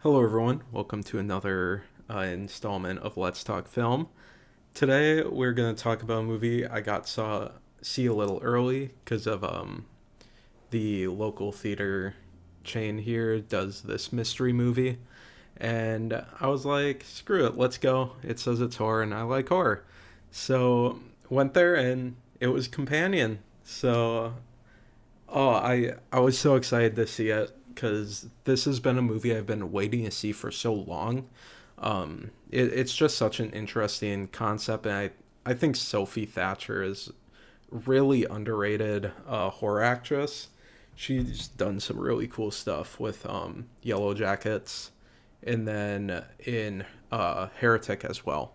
Hello, everyone. Welcome to another installment of Let's Talk Film. Today, we're going to talk about a movie I got saw see a little early because of the local theater chain here does this mystery movie, and I was like, screw it, let's go. It says it's horror, and I like horror, so went there, and it was Companion. So I was so excited to see it because this has been a movie I've been waiting to see for so long. It's just such an interesting concept, and I think Sophie Thatcher is really underrated horror actress. She's done some really cool stuff with Yellow Jackets, and then in Heretic as well.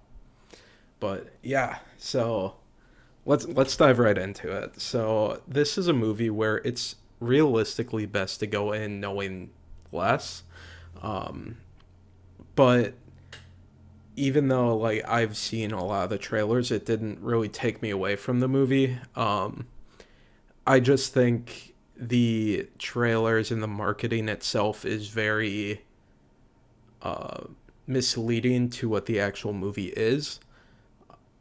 But yeah, so let's dive right into it. So this is a movie where it's realistically best to go in knowing less. Um, but even though like I've seen a lot of the trailers, it didn't really take me away from the movie. I just think the trailers and the marketing itself is very uh, misleading to what the actual movie is.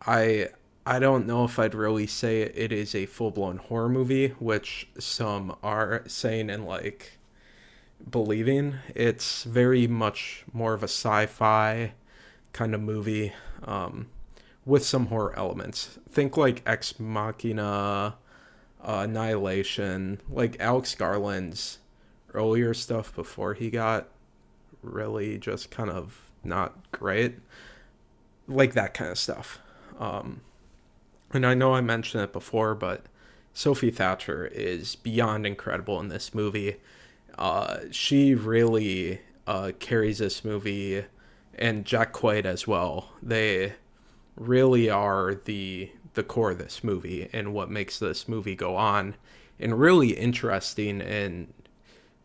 I I don't know if I'd really say it is a full blown horror movie, which some are saying and like believing. It's very much more of a sci-fi kind of movie, with some horror elements. Think like Ex Machina, Annihilation, like Alex Garland's earlier stuff before he got really just kind of not great, like that kind of stuff. Um, and I know I mentioned it before, but Sophie Thatcher is beyond incredible in this movie. She really carries this movie, and Jack Quaid as well. They really are the core of this movie and what makes this movie go on, and really interesting and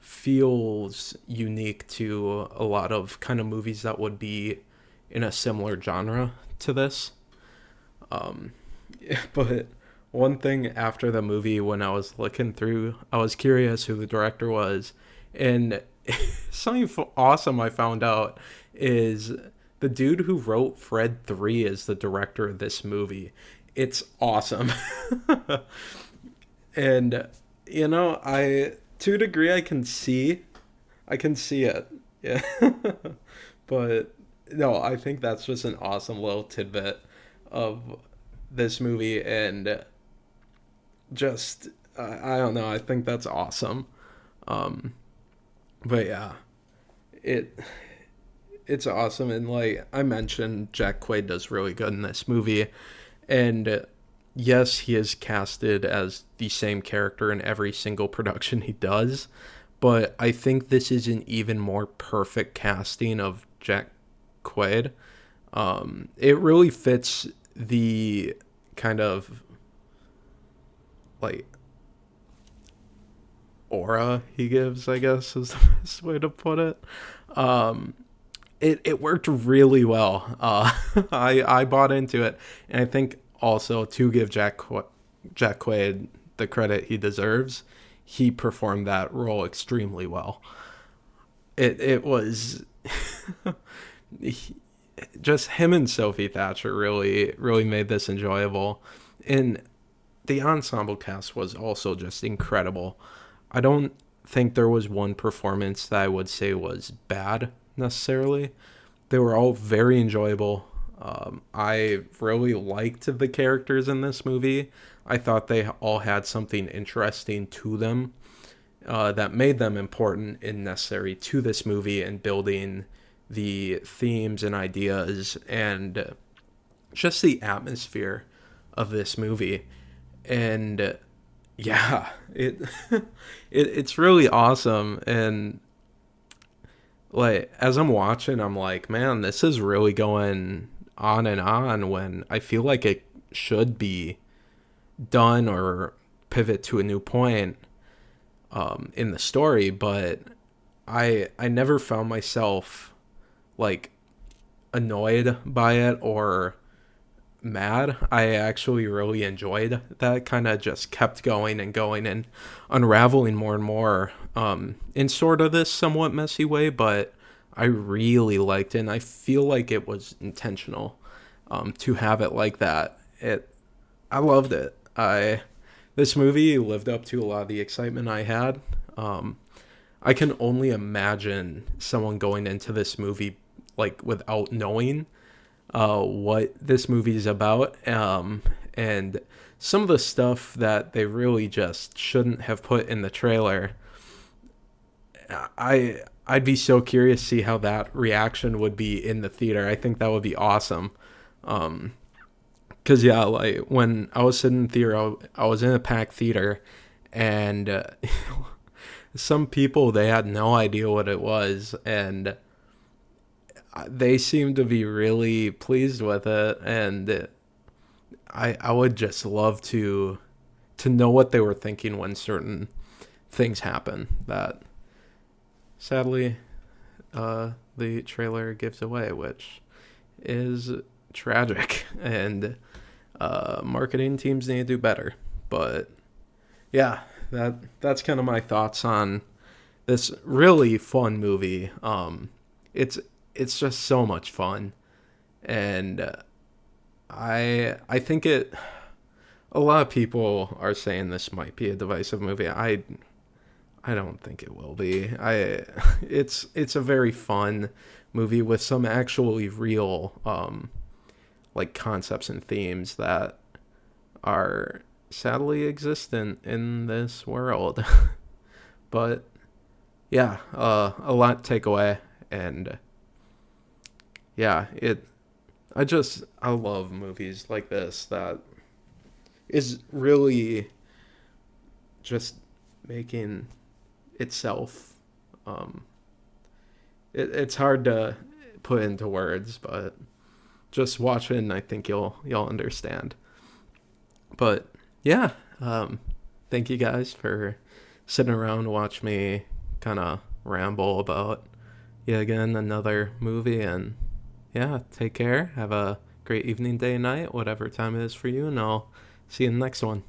feels unique to a lot of kind of movies that would be in a similar genre to this. Um, but one thing after the movie, when I was looking through, I was curious who the director was, and something awesome I found out is the dude who wrote Fred 3 is the director of this movie. It's awesome. And I to a degree I can see it. Yeah. But no, I think that's just an awesome little tidbit of this movie, and just I don't know, I think that's awesome. Um but yeah, it it's awesome, and like I mentioned, Jack Quaid does really good in this movie, and yes, he is casted as the same character in every single production he does, but I think this is an even more perfect casting of Jack Quaid. It really fits the kind of like aura he gives, I guess is the best way to put it. Um, it worked really well. I bought into it, and I think also to give Jack Quaid the credit he deserves, he performed that role extremely well. It was he, just him and Sophie Thatcher really made this enjoyable, and the ensemble cast was also just incredible. I don't think there was one performance that I would say was bad necessarily. They were all very enjoyable. I really liked the characters in this movie. I thought they all had something interesting to them, that made them important and necessary to this movie and building the themes and ideas and just the atmosphere of this movie. And yeah, it's really awesome. And like as I'm watching, I'm like, man, this is really going on and on when I feel like it should be done or pivot to a new point in the story. But I never found myself like annoyed by it or mad. I actually really enjoyed that. Kind of just kept going and going and unraveling more and more, in sort of this somewhat messy way, but I really liked it, and I feel like it was intentional to have it like that. I loved it. I This movie lived up to a lot of the excitement I had. Um, I can only imagine someone going into this movie like without knowing what this movie is about, and some of the stuff that they really just shouldn't have put in the trailer. I'd be so curious to see how that reaction would be in the theater. I think that would be awesome. Um, Cause yeah, like when I was sitting in theater, I was in a packed theater, and some people they had no idea what it was, and they seemed to be really pleased with it, and I would just love to know what they were thinking when certain things happen that sadly the trailer gives away, which is tragic, and marketing teams need to do better. But yeah, that's kind of my thoughts on this really fun movie. It's it's just so much fun, and I think it. A lot of people are saying this might be a divisive movie. I don't think it will be. It's a very fun movie with some actually real like concepts and themes that are sadly existent in this world. But yeah, a lot to take away, and yeah, I love movies like this that is really just making itself. Um, it's hard to put into words, but just watch it, and I think you'll understand. But yeah, thank you guys for sitting around to watch me kind of ramble about yet again another movie. And yeah, take care. Have a great evening, day, night, whatever time it is for you, and I'll see you in the next one.